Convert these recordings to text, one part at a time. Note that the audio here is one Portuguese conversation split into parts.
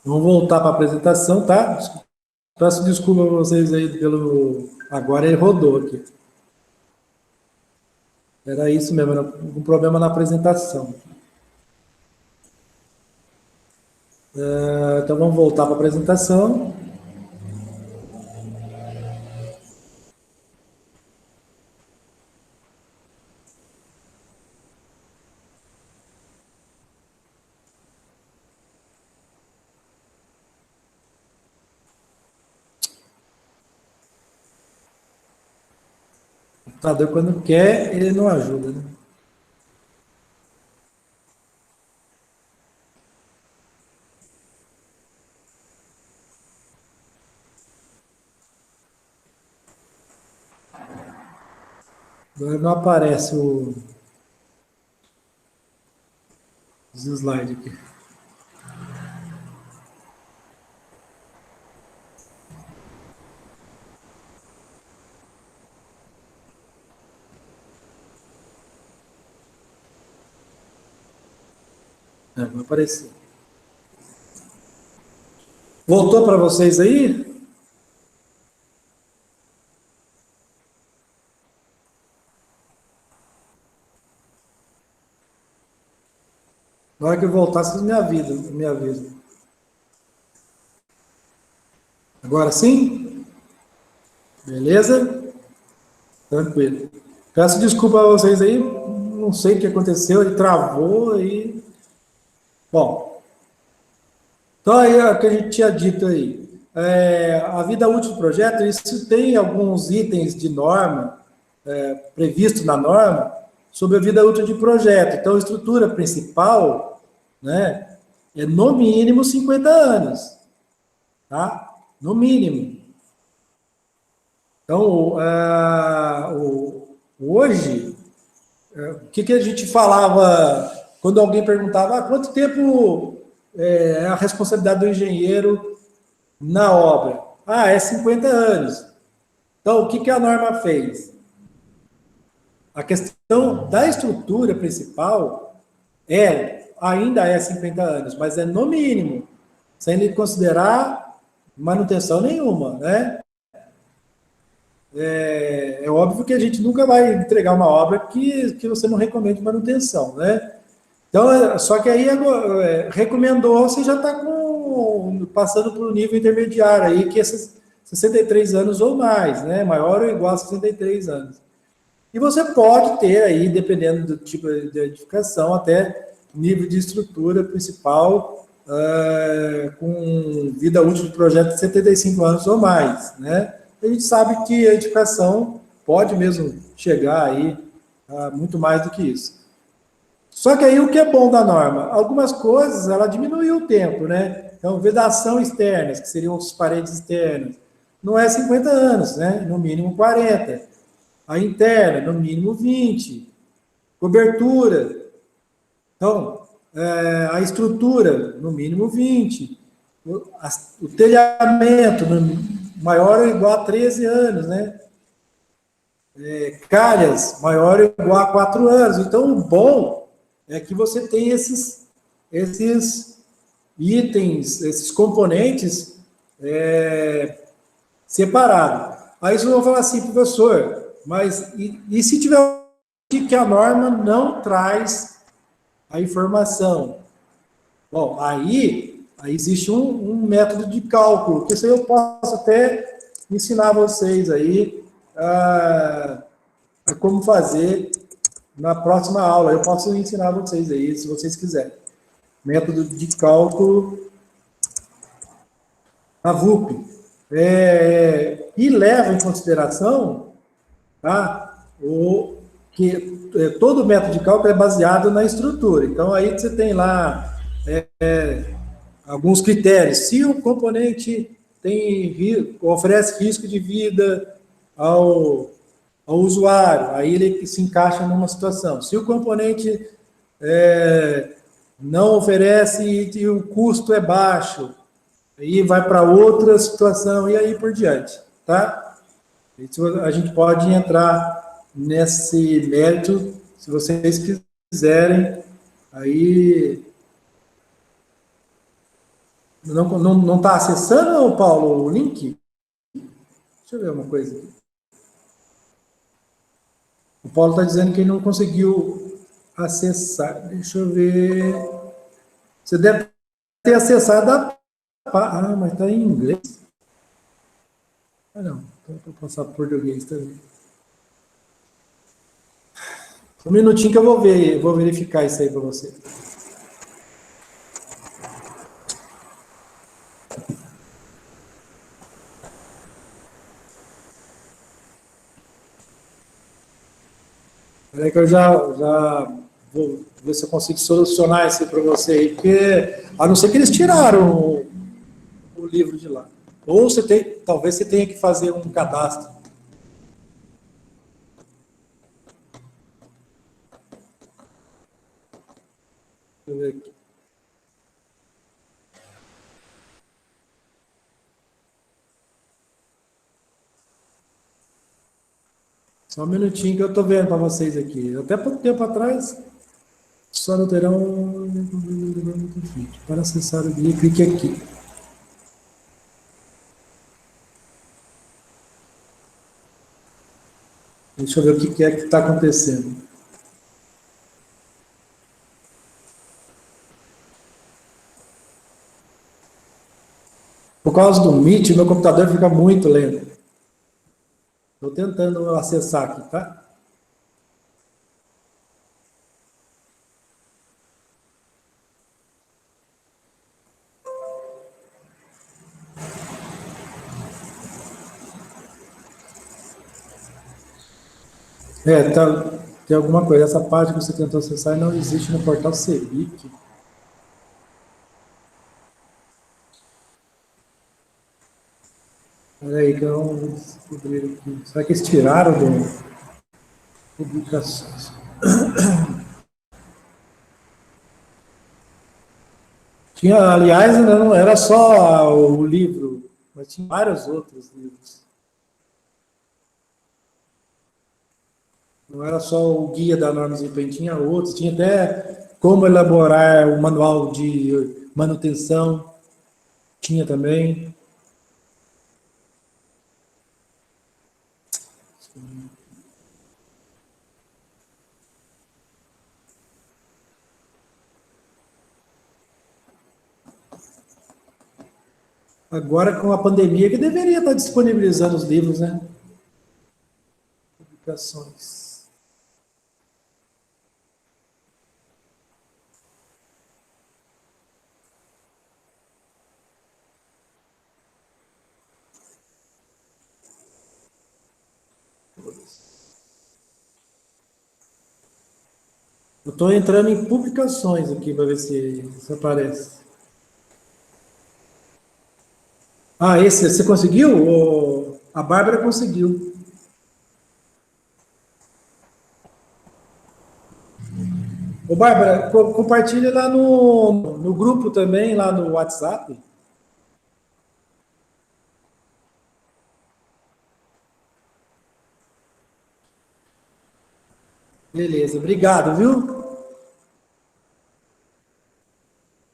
Vamos voltar para a apresentação, tá? Peço desculpa a vocês aí pelo... Agora ele rodou aqui. Era isso mesmo, era um problema na apresentação. Então vamos voltar para a apresentação. O computador, quando quer, ele não ajuda, né? Agora não aparece os slides aqui. Vai aparecer. Voltou para vocês aí? Na hora que eu voltar, vocês me avisam. Agora sim? Beleza? Tranquilo. Peço desculpa a vocês aí, não sei o que aconteceu, ele travou aí. Bom, então aí é o que a gente tinha dito aí. A vida útil do projeto, isso tem alguns itens de norma, previsto na norma, sobre a vida útil de projeto. Então, a estrutura principal, né, é no mínimo 50 anos, tá? No mínimo. Então, hoje, o que a gente falava quando alguém perguntava quanto tempo é a responsabilidade do engenheiro na obra? É 50 anos. Então, o que a norma fez? A questão da estrutura principal ainda é 50 anos, mas é no mínimo, sem considerar manutenção nenhuma, né? É óbvio que a gente nunca vai entregar uma obra que você não recomende manutenção, né? Então, só que aí recomendou, você já está passando para o nível intermediário aí, que é 63 anos ou mais, né? Maior ou igual a 63 anos. E você pode ter aí, dependendo do tipo de edificação, até nível de estrutura principal com vida útil do projeto de 75 anos ou mais, né? A gente sabe que a edificação pode mesmo chegar aí a muito mais do que isso. Só que aí o que é bom da norma? Algumas coisas ela diminuiu o tempo, né? Então, vedação externas, que seriam as paredes externas, não é 50 anos, né? No mínimo 40. A interna, no mínimo 20. Cobertura. Então, a estrutura, no mínimo 20. O telhamento, maior ou igual a 13 anos, né? Calhas, maior ou igual a 4 anos. Então, o bom é que você tem esses itens, esses componentes separados. Aí vocês vão falar assim, professor, mas e se tiver que a norma não traz a informação? Bom, aí existe um método de cálculo, que isso aí eu posso até ensinar vocês aí a como fazer na próxima aula. Eu posso ensinar vocês aí, se vocês quiserem. Método de cálculo a VUP. E leva em consideração, tá, que todo método de cálculo é baseado na estrutura. Então, aí você tem lá alguns critérios. Se o componente oferece risco de vida ao usuário, aí ele se encaixa numa situação. Se o componente não oferece e o custo é baixo, aí vai para outra situação e aí por diante, tá? Isso a gente pode entrar nesse mérito, se vocês quiserem, aí Não está acessando, Paulo, o link? Deixa eu ver uma coisa aqui. O Paulo está dizendo que ele não conseguiu acessar. Deixa eu ver. Você deve ter acessado a... Ah, mas está em inglês. Ah, não. Então, vou passar para português também. Um minutinho que eu vou verificar isso aí para você. Peraí que eu já vou ver se eu consigo solucionar isso para você aí, porque a não ser que eles tiraram o livro de lá. Ou talvez você tenha que fazer um cadastro. Deixa eu ver aqui. Só um minutinho que eu estou vendo para vocês aqui. Até pouco tempo atrás, só não terão... Para acessar o guia, clique aqui. Deixa eu ver o que é que está acontecendo. Por causa do Meet, meu computador fica muito lento. Estou tentando acessar aqui, tá? Tem alguma coisa. Essa página que você tentou acessar não existe no portal Cevic. Peraí, que eu não vou descobrir aqui. Será que eles tiraram do publicações? Tinha, aliás, não era só o livro, mas tinha vários outros livros. Não era só o guia da norma de desempenho, tinha outros, tinha até como elaborar o manual de manutenção, tinha também. Agora, com a pandemia, que deveria estar disponibilizando os livros, né? Publicações. Eu estou entrando em publicações aqui para ver se aparece. Ah, esse você conseguiu? A Bárbara conseguiu. Ô, Bárbara, compartilha lá no grupo também, lá no WhatsApp. Beleza, obrigado, viu?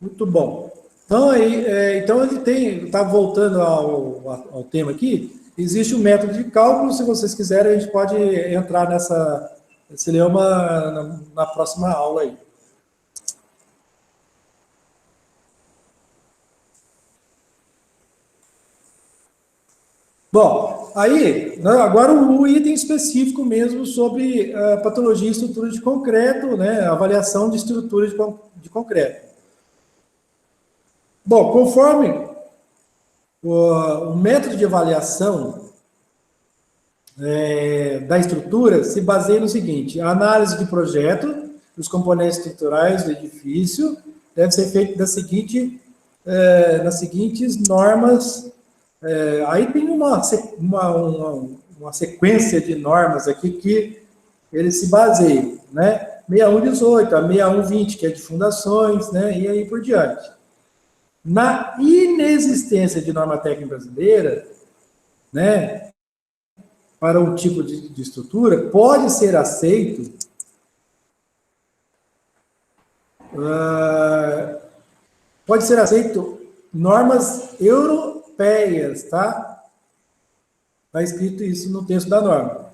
Muito bom. Então, então ele está voltando ao tema aqui, existe um método de cálculo, se vocês quiserem, a gente pode entrar nesse leoma na próxima aula aí. Bom, aí, né, agora o item específico mesmo sobre patologia e estrutura de concreto, né, avaliação de estrutura de concreto. Bom, conforme o método de avaliação da estrutura se baseia no seguinte: a análise de projeto dos componentes estruturais do edifício deve ser feita nas seguintes normas. Aí tem uma sequência de normas aqui que eles se baseiam, né? 6118, a 6120, que é de fundações, né? E aí por diante. Na inexistência de norma técnica brasileira, né, para um tipo de estrutura, pode ser aceito normas europeias, tá? Está escrito isso no texto da norma.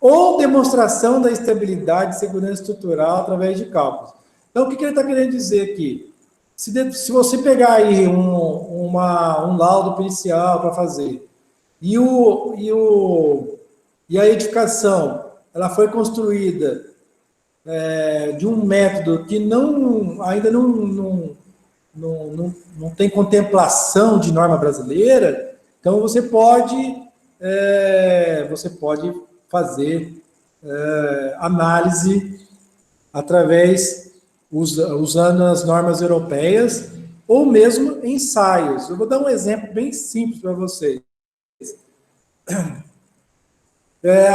Ou demonstração da estabilidade e segurança estrutural através de cálculos. Então, o que ele está querendo dizer aqui? Se você pegar aí um laudo pericial para fazer, e a edificação ela foi construída de um método que ainda não tem contemplação de norma brasileira, então você pode fazer análise usando as normas europeias ou mesmo ensaios. Eu vou dar um exemplo bem simples para vocês.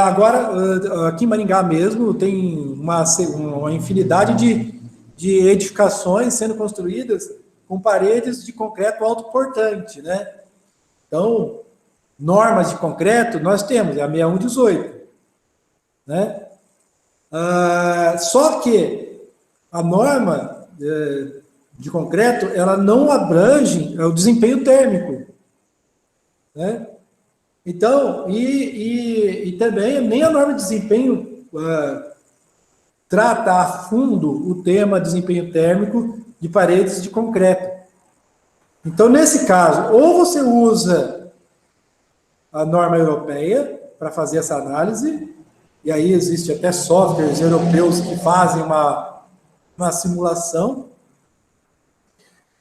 Agora, aqui em Maringá mesmo, tem uma infinidade de edificações sendo construídas com paredes de concreto autoportante, né? Então, normas de concreto nós temos, é a 6118, né? Só que a norma de concreto, ela não abrange o desempenho térmico, né? Então, e também nem a norma de desempenho trata a fundo o tema desempenho térmico de paredes de concreto. Então, nesse caso, ou você usa a norma europeia para fazer essa análise, e aí existe até softwares europeus que fazem uma simulação,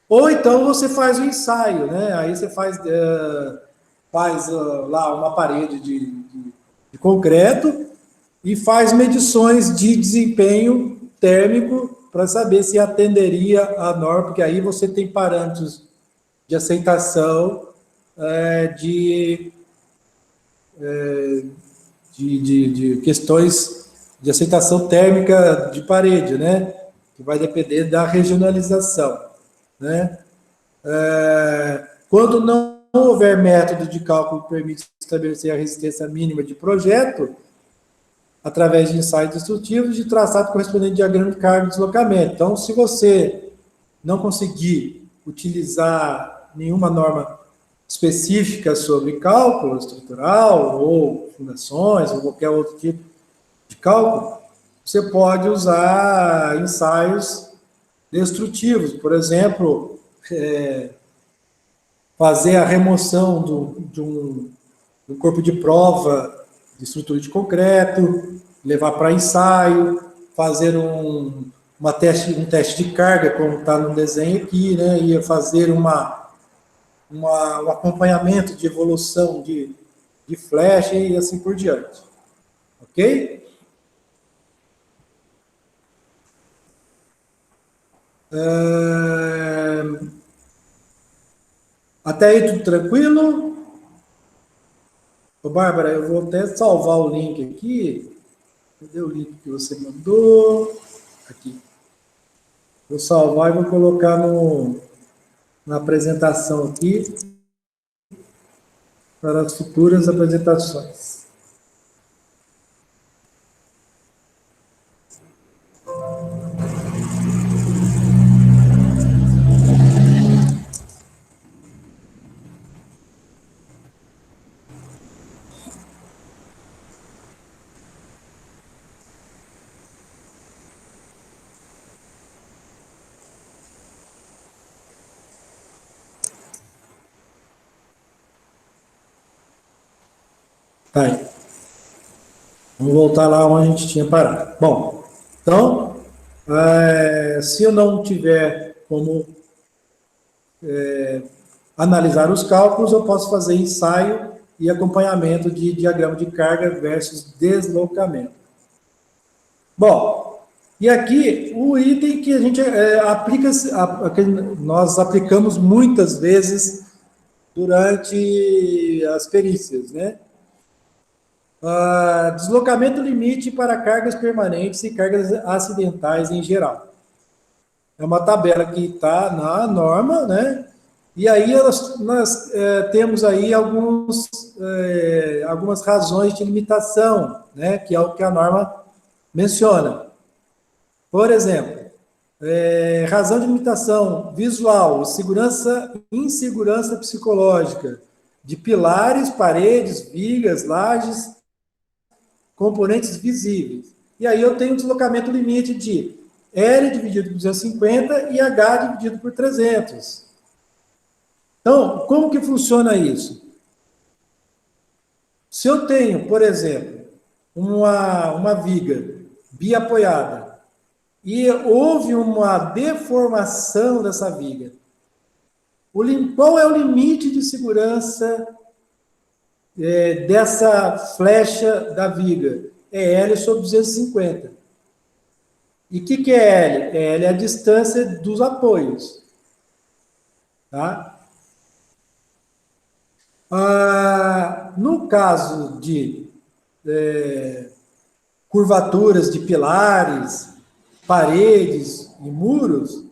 ou então você faz o ensaio, né? Aí você faz lá uma parede de concreto e faz medições de desempenho térmico para saber se atenderia à norma, porque aí você tem parâmetros de aceitação de questões de aceitação térmica de parede, né? Que vai depender da regionalização, né? Quando não houver método de cálculo que permite estabelecer a resistência mínima de projeto, através de ensaios destrutivos de traçado correspondente a diagrama de carga e deslocamento. Então, se você não conseguir utilizar nenhuma norma específica sobre cálculo estrutural, ou fundações, ou qualquer outro tipo de cálculo, você pode usar ensaios destrutivos. Por exemplo, fazer a remoção de um corpo de prova de estrutura de concreto, levar para ensaio, fazer um teste de carga, como está no desenho aqui, né? E fazer um acompanhamento de evolução de flecha e assim por diante. Ok? Até aí tudo tranquilo? Ô, Bárbara, eu vou até salvar o link aqui. Cadê o link que você mandou? Aqui. Vou salvar e vou colocar na apresentação aqui para as futuras apresentações. Tá aí. Vamos voltar lá onde a gente tinha parado. Bom, então, se eu não tiver como analisar os cálculos, eu posso fazer ensaio e acompanhamento de diagrama de carga versus deslocamento. Bom, e aqui o item que a gente nós aplicamos muitas vezes durante as perícias, né? Deslocamento limite para cargas permanentes e cargas acidentais em geral. É uma tabela que está na norma, né? E aí nós temos aí algumas razões de limitação, né? Que é o que a norma menciona. Por exemplo, Razão de limitação visual, insegurança psicológica, de pilares, paredes, vigas, lajes, componentes visíveis. E aí eu tenho um deslocamento limite de L dividido por 250 e H dividido por 300. Então, como que funciona isso? Se eu tenho, por exemplo, uma viga biapoiada e houve uma deformação dessa viga, qual é o limite de segurança dessa flecha da viga? É L sobre 250. E o que é L? L é a distância dos apoios. Tá? No caso de curvaturas de pilares, paredes e muros,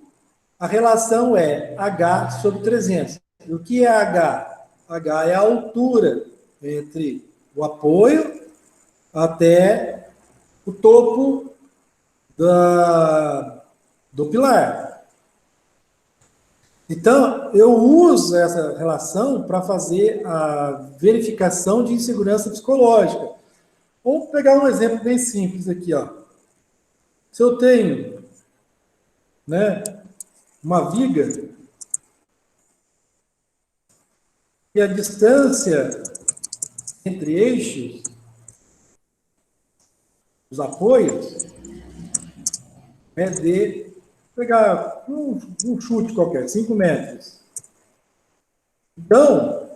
a relação é H sobre 300. E o que é H? H é a altura entre o apoio até o topo do pilar. Então, eu uso essa relação para fazer a verificação de insegurança psicológica. Vamos pegar um exemplo bem simples aqui, ó. Se eu tenho, né, uma viga e a distância entre eixos, os apoios, é de pegar um chute qualquer, 5 metros. Então,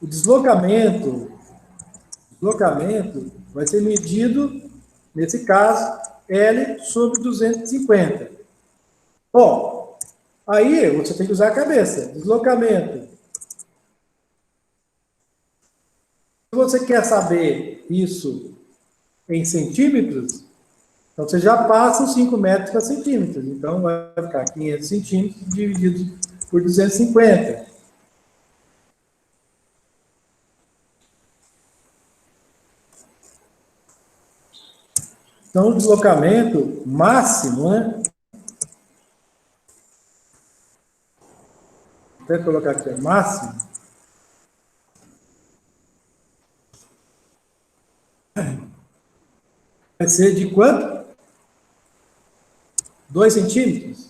o deslocamento vai ser medido, nesse caso, L sobre 250. Bom, aí você tem que usar a cabeça. Deslocamento. Se você quer saber isso em centímetros, então você já passa os 5 metros para centímetros. Então vai ficar 500 centímetros dividido por 250. Então o deslocamento máximo, né? Vou até colocar aqui, máximo. Vai ser de quanto? 2 centímetros.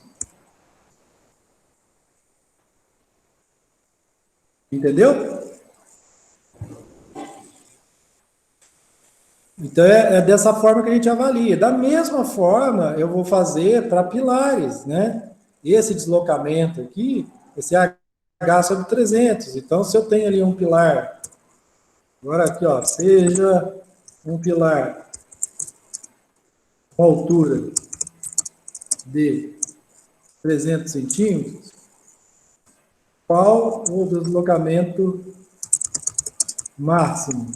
Entendeu? Então é dessa forma que a gente avalia. Da mesma forma, eu vou fazer para pilares, né? Esse deslocamento aqui, esse H sobre 300. Então, se eu tenho ali um pilar, agora aqui, ó, seja um pilar com altura de 300 centímetros, qual o deslocamento máximo?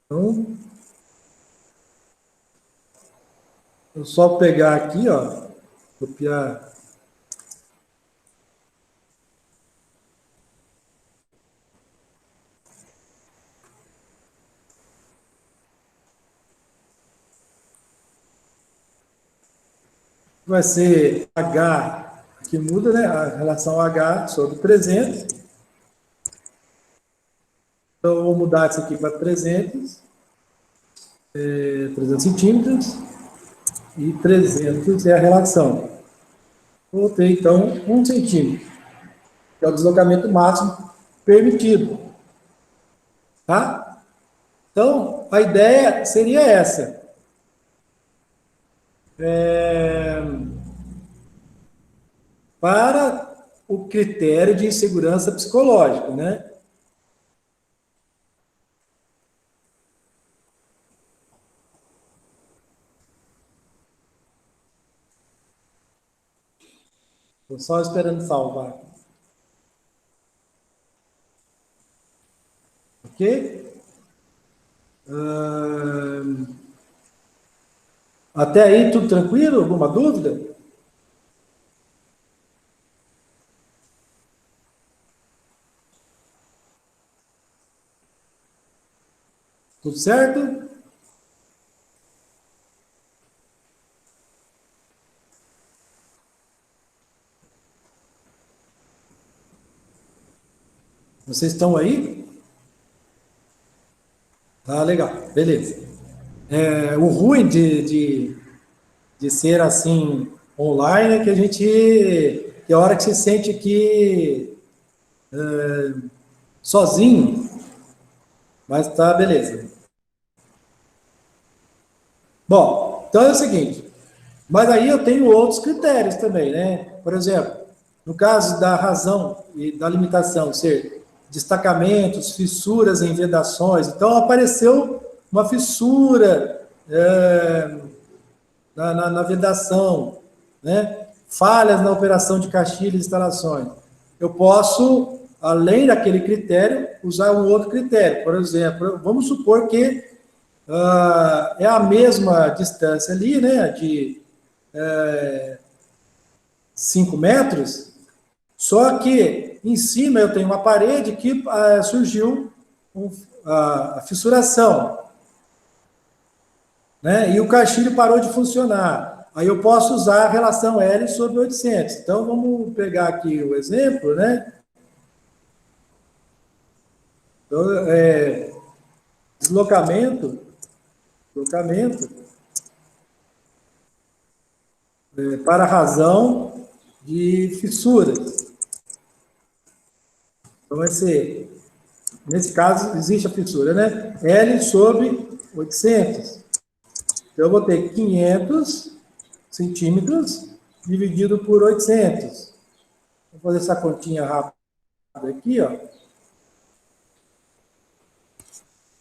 Então, eu só pegar aqui, ó, copiar. Vai ser H, que muda, né? A relação H sobre 300. Então, eu vou mudar isso aqui para 300 centímetros, e 300 é a relação. Vou ter, então, 1 centímetro, que é o deslocamento máximo permitido. Tá? Então, a ideia seria essa. Para o critério de insegurança psicológica, né? Estou só esperando salvar. Ok? Até aí, tudo tranquilo? Alguma dúvida? Tudo certo? Vocês estão aí? Tá, legal, beleza. O ruim de ser assim online é que a gente, que a hora que você sente aqui sozinho, mas tá, beleza. Bom, então é o seguinte, mas aí eu tenho outros critérios também, né? Por exemplo, no caso da razão e da limitação ser destacamentos, fissuras em vedações, então apareceu uma fissura na vedação, né? Falhas na operação de caixilhas e instalações. Eu posso, além daquele critério, usar um outro critério. Por exemplo, vamos supor que é a mesma distância ali, né, de 5 metros, só que em cima eu tenho uma parede que surgiu a fissuração, né, e o caixilho parou de funcionar. Aí eu posso usar a relação L sobre 800. Então, vamos pegar aqui o exemplo, né? Então, deslocamento para razão de fissuras. Então, vai ser, nesse caso, existe a fissura, né? L sobre 800. Então, eu vou ter 500 centímetros dividido por 800. Vou fazer essa continha rápida aqui, ó.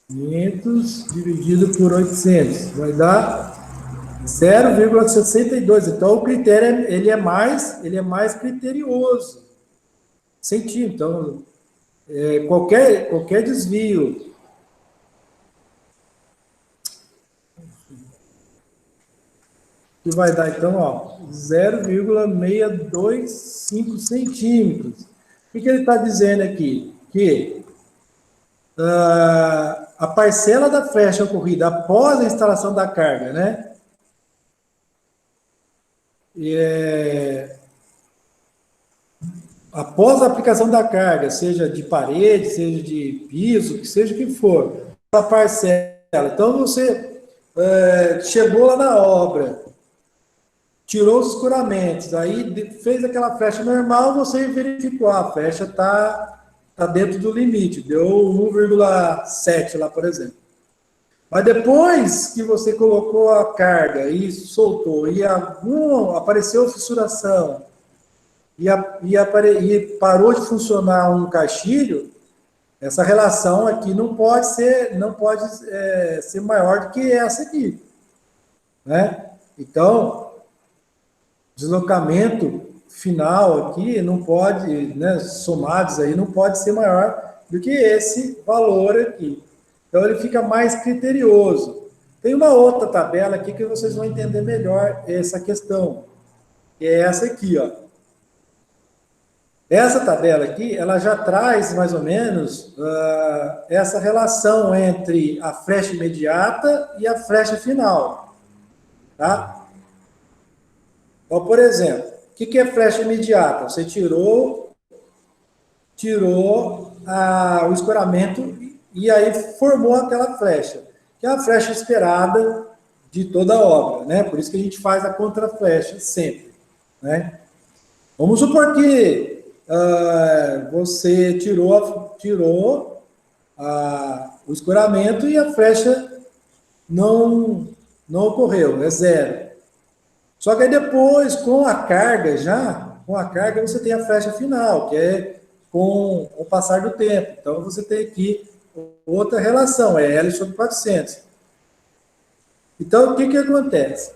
500 dividido por 800. Vai dar 0,62. Então, o critério ele é mais criterioso. Centímetro. Então, qualquer desvio que vai dar, então, ó, 0,625 centímetros. O que ele está dizendo aqui? Que a parcela da flecha ocorrida após a instalação da carga, né? Após a aplicação da carga, seja de parede, seja de piso, que seja o que for, a parcela. Então, você chegou lá na obra, tirou os escoramentos, aí fez aquela flecha normal, você verificou, a flecha está dentro do limite, deu 1,7 lá, por exemplo. Mas depois que você colocou a carga e soltou, e apareceu fissuração, e parou de funcionar um caixilho, essa relação aqui não pode ser maior do que essa aqui, né? Então, deslocamento final aqui não pode, né, somados aí, não pode ser maior do que esse valor aqui. Então, ele fica mais criterioso. Tem uma outra tabela aqui que vocês vão entender melhor essa questão, que é essa aqui, ó. Essa tabela aqui, ela já traz mais ou menos essa relação entre a flecha imediata e a flecha final, tá? Então, por exemplo, o que é flecha imediata? Você tirou o escoramento e aí formou aquela flecha, que é a flecha esperada de toda a obra, né? Por isso que a gente faz a contraflecha sempre, né? Vamos supor que você tirou o escoramento e a flecha não ocorreu, é zero. Só que aí depois, com a carga você tem a flecha final, que é com o passar do tempo. Então, você tem aqui outra relação, é L sobre 400. Então, o que acontece?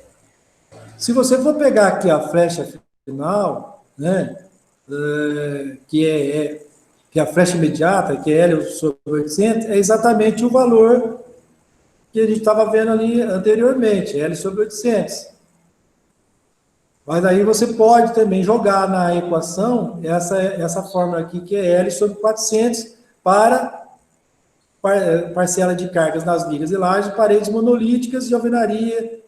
Se você for pegar aqui a flecha final, né, que é a flecha imediata, que é L sobre 800, é exatamente o valor que a gente estava vendo ali anteriormente, L sobre 800. Mas aí você pode também jogar na equação essa fórmula aqui, que é L sobre 400, para parcela de cargas nas vigas e lajes, paredes monolíticas de alvenaria.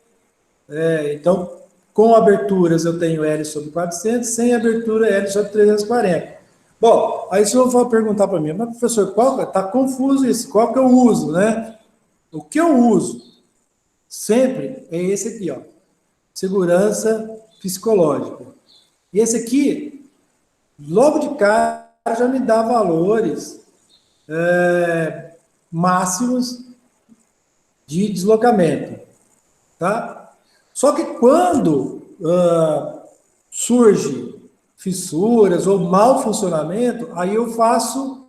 Então, com aberturas eu tenho L sobre 400, sem abertura L sobre 340. Bom, aí se eu for perguntar para mim, mas professor, está confuso isso, qual que eu uso, né? O que eu uso sempre é esse aqui, ó, segurança psicológica. E esse aqui, logo de cara, já me dá valores máximos de deslocamento, tá? Só que quando surge fissuras ou mau funcionamento, aí eu faço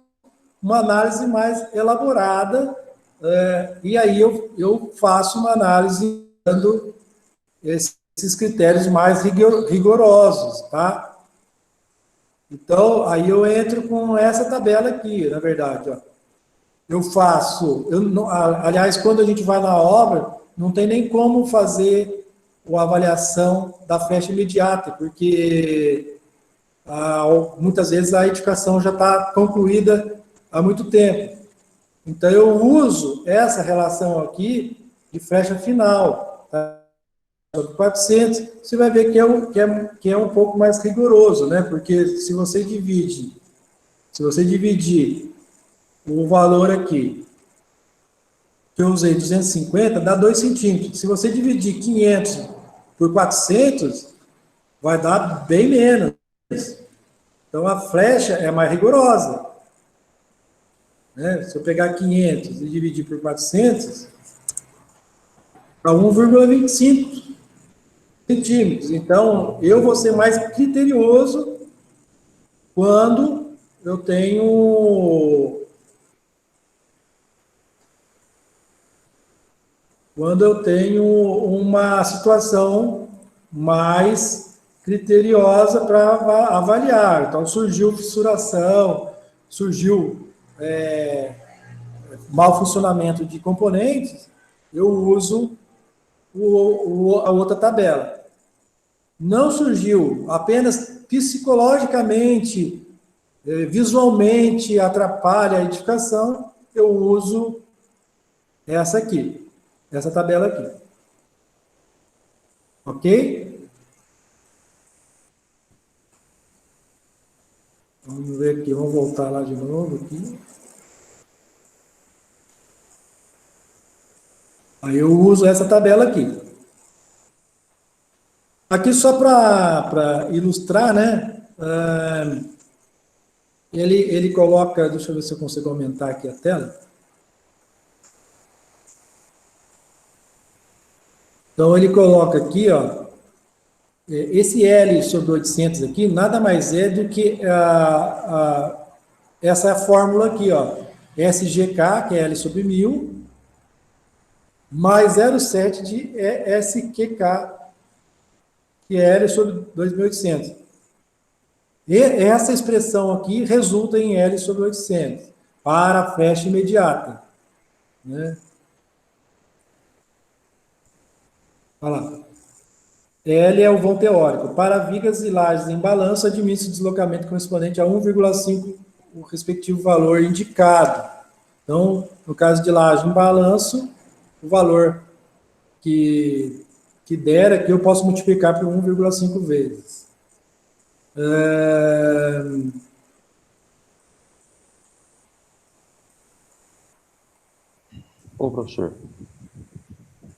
uma análise mais elaborada, e aí eu faço uma análise dando esses critérios mais rigorosos, tá? Então, aí eu entro com essa tabela aqui, na verdade, ó. Eu faço, aliás, quando a gente vai na obra, não tem nem como fazer a avaliação da flecha imediata, porque muitas vezes a edificação já está concluída há muito tempo. Então, eu uso essa relação aqui de flecha final, tá? Sobre 400, você vai ver que é um pouco mais rigoroso, né? Porque se você dividir o valor aqui, que eu usei 250, dá 2 centímetros. Se você dividir 500 por 400, vai dar bem menos. Então, a flecha é mais rigorosa, né? Se eu pegar 500 e dividir por 400, dá 1,25 centímetros. Então, eu vou ser mais criterioso quando eu tenho uma situação mais criteriosa para avaliar. Então, surgiu fissuração, surgiu mau funcionamento de componentes, eu uso a outra tabela. Não surgiu, apenas psicologicamente, visualmente atrapalha a edificação, eu uso essa aqui, essa tabela aqui. Ok? Vamos ver aqui, vamos voltar lá de novo aqui. Aí eu uso essa tabela aqui. Aqui só para ilustrar, né? Ele coloca, deixa eu ver se eu consigo aumentar aqui a tela. Então ele coloca aqui, ó, esse L sobre 800 aqui nada mais é do que essa fórmula aqui, ó, SGK, que é L sobre 1000, mais 0,7 de SQK, que é L sobre 2.800. E essa expressão aqui resulta em L sobre 800, para a flecha imediata, né? Olha lá. L é o vão teórico. Para vigas e lajes em balanço, admite-se deslocamento correspondente a 1,5, o respectivo valor indicado. Então, no caso de laje em balanço, o valor que der aqui eu posso multiplicar por 1,5 vezes. Ô, professor.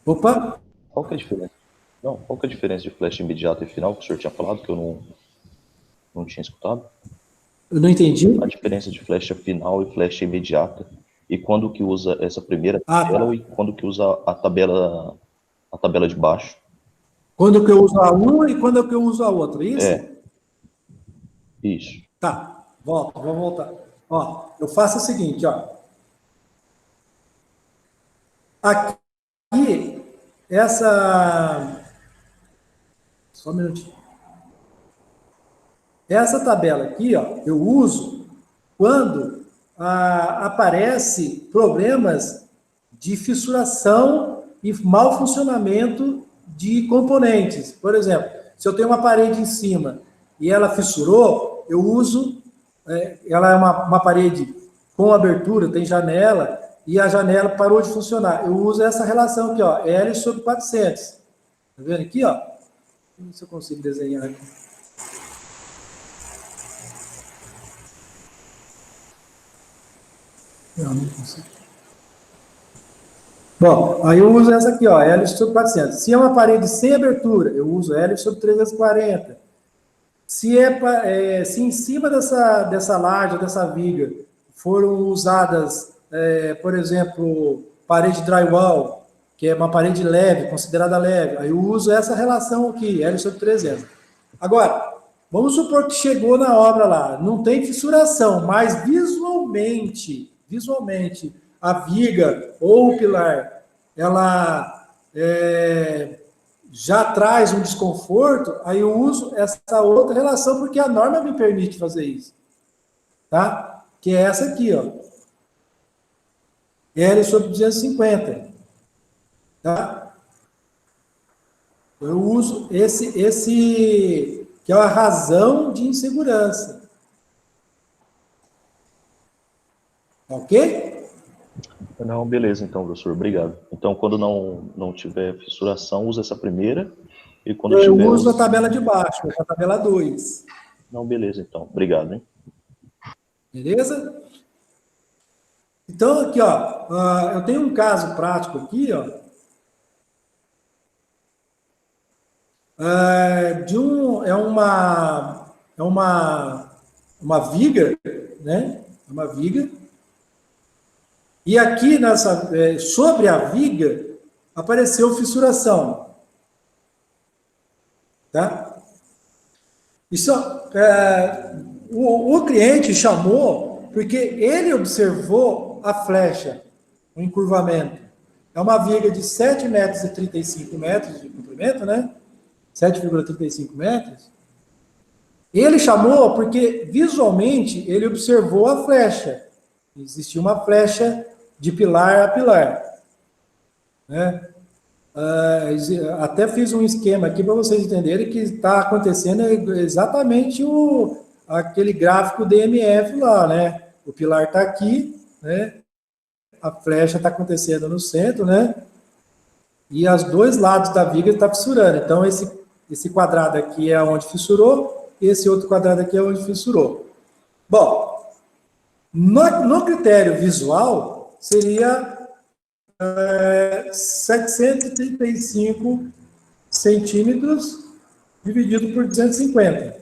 Opa! Qual que é a diferença? Não, qual que é a diferença de flecha imediata e final que o senhor tinha falado, que eu não tinha escutado? Eu não entendi. A diferença de flecha final e flecha imediata. E quando que usa essa primeira tá. tabela e quando que usa a tabela de baixo. Quando que eu uso a uma e quando que eu uso a outra, isso? Isso. Tá, vamos voltar. Ó, eu faço o seguinte, ó. Aqui, só um minutinho. Essa tabela aqui, ó, eu uso quando aparece problemas de fissuração e mau funcionamento de componentes. Por exemplo, se eu tenho uma parede em cima e ela fissurou, eu uso, ela é uma parede com abertura, tem janela, e a janela parou de funcionar. Eu uso essa relação aqui, ó, L sobre 400. Tá vendo aqui, ó? Deixa eu ver se eu consigo desenhar aqui. Não consigo. Bom, aí eu uso essa aqui, ó, L sobre 400. Se é uma parede sem abertura, eu uso L sobre 340. Se em cima dessa laje, dessa viga, foram usadas, por exemplo, parede drywall, que é uma parede leve, considerada leve, aí eu uso essa relação aqui, L sobre 300. Agora, vamos supor que chegou na obra lá, não tem fissuração, mas visualmente, a viga ou o pilar, ela já traz um desconforto, aí eu uso essa outra relação, porque a norma me permite fazer isso. Tá? Que é essa aqui, ó. L sobre 250. Tá? Eu uso esse que é a razão de insegurança. Ok? Não, beleza, então, professor, obrigado. Então, quando não tiver fissuração, usa essa primeira, e quando Eu tiver... uso a tabela de baixo, a tabela 2. Não, beleza, então, obrigado, hein? Beleza? Então, aqui, ó, eu tenho um caso prático aqui, ó, uma viga, né? Uma viga. E aqui sobre a viga apareceu fissuração, tá? Isso, o cliente chamou porque ele observou a flecha, o encurvamento. É uma viga de 7,35 metros de comprimento, né? 7,35 metros. Ele chamou porque, visualmente, ele observou a flecha. Existia uma flecha de pilar a pilar. Né? Até fiz um esquema aqui para vocês entenderem que está acontecendo exatamente aquele gráfico DMF lá, né? O pilar está aqui, né? A flecha está acontecendo no centro, né? E os dois lados da viga está fissurando. Então, esse quadrado aqui é onde fissurou, esse outro quadrado aqui é onde fissurou. Bom, no critério visual, seria 735 centímetros dividido por 250.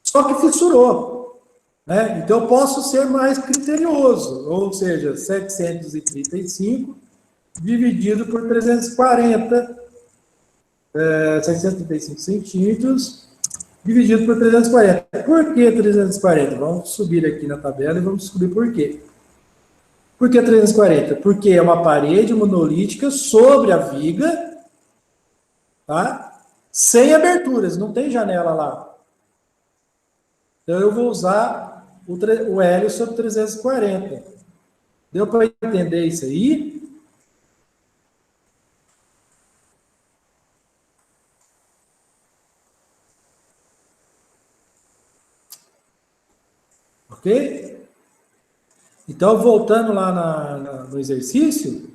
Só que fissurou. Né? Então, eu posso ser mais criterioso, ou seja, 735 dividido por 340, 735 centímetros, dividido por 340. Por que 340? Vamos subir aqui na tabela e vamos descobrir por quê. Por que 340? Porque é uma parede monolítica sobre a viga, tá? Sem aberturas, não tem janela lá. Então, eu vou usar o L sobre 340. Deu para entender isso aí? Ok? Então, voltando lá no exercício,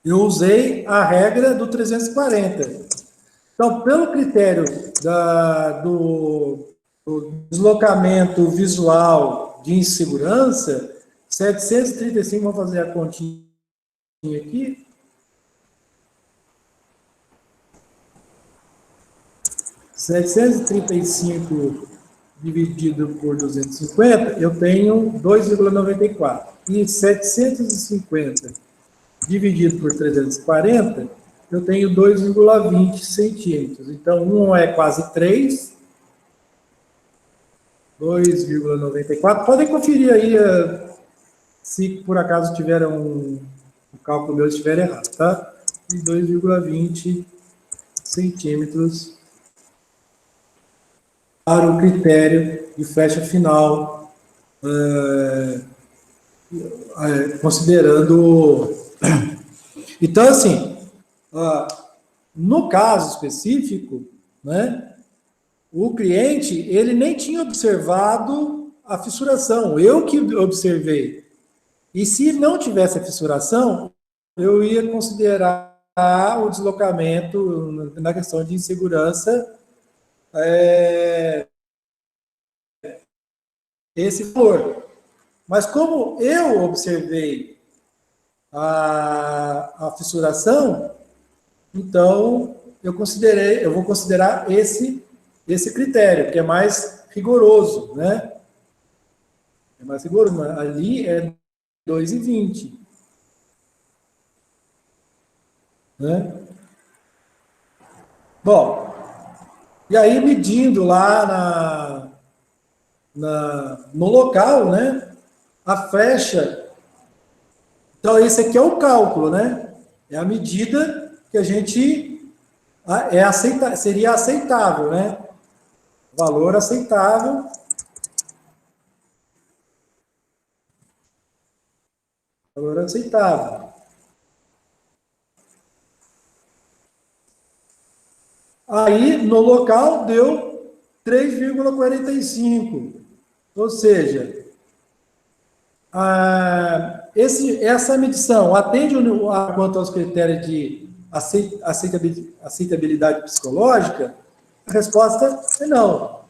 eu usei a regra do 340. Então, pelo critério do deslocamento visual de insegurança, 735, vamos fazer a continha aqui. 735 dividido por 250, eu tenho 2,94. E 750 dividido por 340, eu tenho 2,20 centímetros. Então, um é quase 3, 2,94. Podem conferir aí se por acaso tiver o cálculo meu estiver errado, tá? E 2,20 centímetros para o critério de flecha final, considerando... Então, assim, no caso específico, né, o cliente, ele nem tinha observado a fissuração, eu que observei. E se não tivesse a fissuração, eu ia considerar o deslocamento na questão de insegurança esse valor. Mas como eu observei a fissuração, então eu vou considerar esse critério, que é mais rigoroso, né? É mais rigoroso, mas ali é 2,20, né? Bom, e aí medindo lá no local, né? A flecha. Então, esse aqui é o cálculo, né? É a medida que a gente seria aceitável, né? Valor aceitável. Valor aceitável. Aí, no local, deu 3,45. Ou seja, essa medição atende quanto aos critérios de aceitabilidade psicológica? A resposta é não,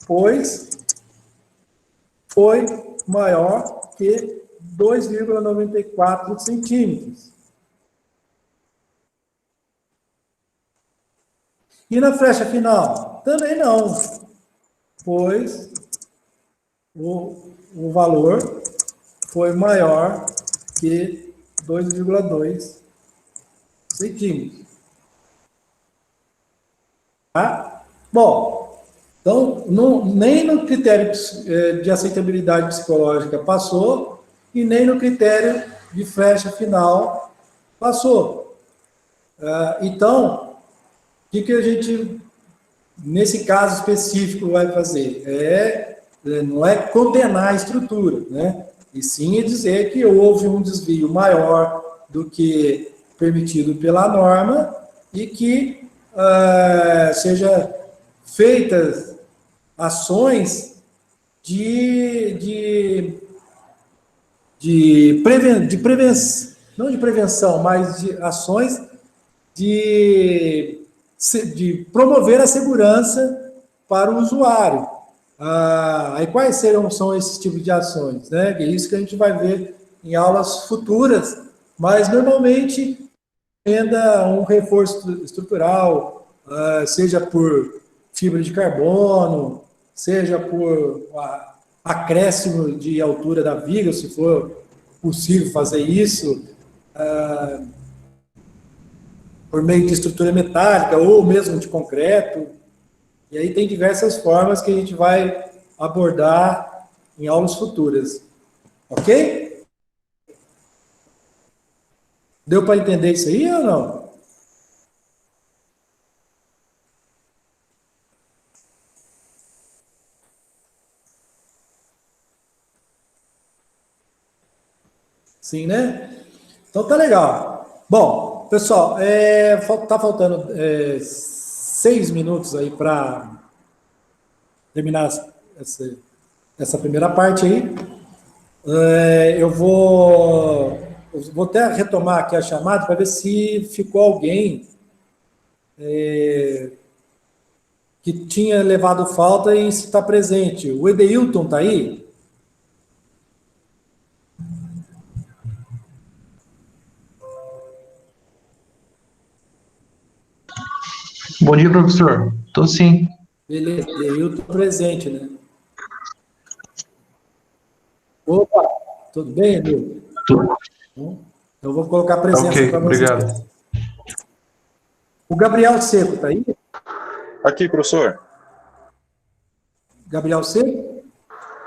pois foi maior que 2,94 centímetros. E na flecha final? Também não, pois o valor foi maior que 2,2 centímetros. Tá? Bom, então, nem no critério de aceitabilidade psicológica passou e nem no critério de flecha final passou. Então, o que a gente, nesse caso específico, vai fazer? Não é condenar a estrutura, né? E sim dizer que houve um desvio maior do que permitido pela norma e que seja feitas ações prevenção, não de prevenção, mas de ações de promover a segurança para o usuário. Aí quais são esses tipos de ações? Né? É isso que a gente vai ver em aulas futuras, mas normalmente tenda um reforço estrutural, seja por fibra de carbono, seja por acréscimo de altura da viga, se for possível fazer isso, por meio de estrutura metálica ou mesmo de concreto. E aí tem diversas formas que a gente vai abordar em aulas futuras. Ok? Deu para entender isso aí ou não? Sim, né? Então tá legal. Bom, pessoal, tá faltando 6 minutos aí para terminar essa primeira parte aí. Eu vou até retomar aqui a chamada para ver se ficou alguém que tinha levado falta e se está presente. O Edeilton está aí? Bom dia, professor. Estou sim. Beleza, Edeilton presente, né? Opa, tudo bem, Edeilton? Tudo. Eu vou colocar presença Ok, para vocês. obrigado. O Gabriel Seco está aí? Aqui, professor. Gabriel Seco?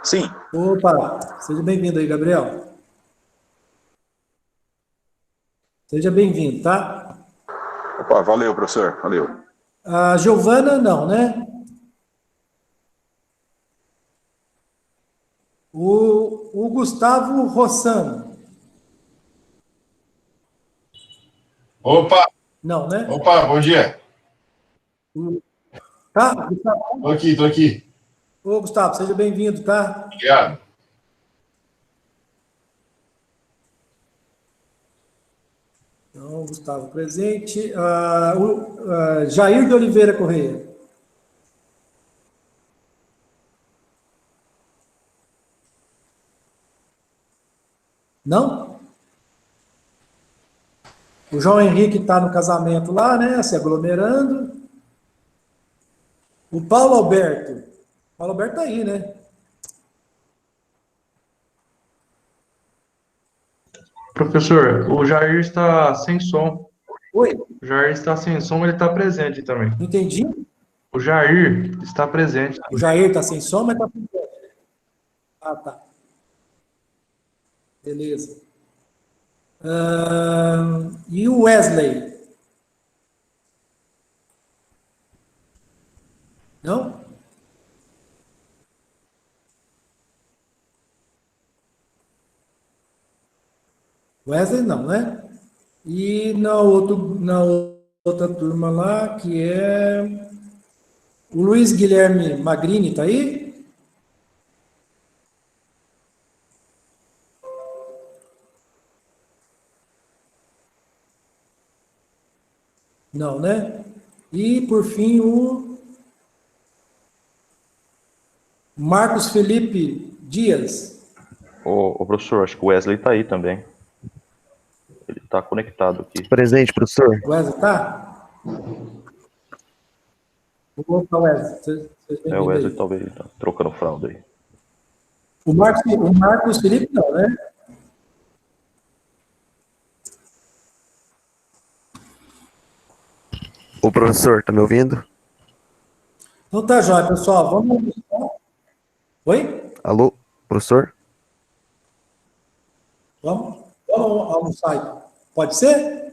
Sim. Opa, seja bem-vindo aí, Gabriel. Seja bem-vindo, tá? Opa, valeu, professor. Valeu. A Giovana, não, né? O Gustavo Rossano. Opa, Não, né? opa, bom dia. Tá, Gustavo? Tô aqui. Ô, Gustavo, seja bem-vindo, tá? Obrigado. Então, Gustavo presente. Jair de Oliveira Correia. Não? O João Henrique está no casamento lá, né? Se aglomerando. O Paulo Alberto. O Paulo Alberto tá aí, né? Professor, o Jair está sem som. Oi? O Jair está sem som, ele está presente também. Não entendi. O Jair está presente. O Jair tá sem som, mas tá com... Ah, tá. Beleza. E o Wesley? Não? Wesley não, né? E na outra turma lá, que é o Luiz Guilherme Magrini, tá aí? Não, né? E, por fim, o Marcos Felipe Dias. Ô, professor, acho que o Wesley tá aí também. Ele tá conectado aqui. Presente, professor. O Wesley tá? Opa, Wesley, seja É, o bem-vindo Wesley aí. talvez tá trocando fralda aí. O Marcos Felipe não, né? Ô, professor, tá me ouvindo? Então tá, jóia, pessoal. Vamos. Oi? Alô, professor? Vamos almoçar aí. Pode ser?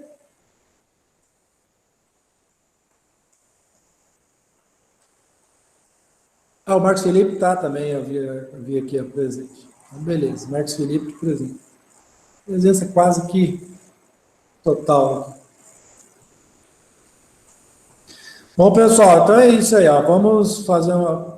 Ah, o Marcos Felipe tá também, eu vi aqui a presente. Então, beleza, Marcos Felipe presente. Presença quase que total. Bom, pessoal, então é isso aí, ó. Vamos fazer uma.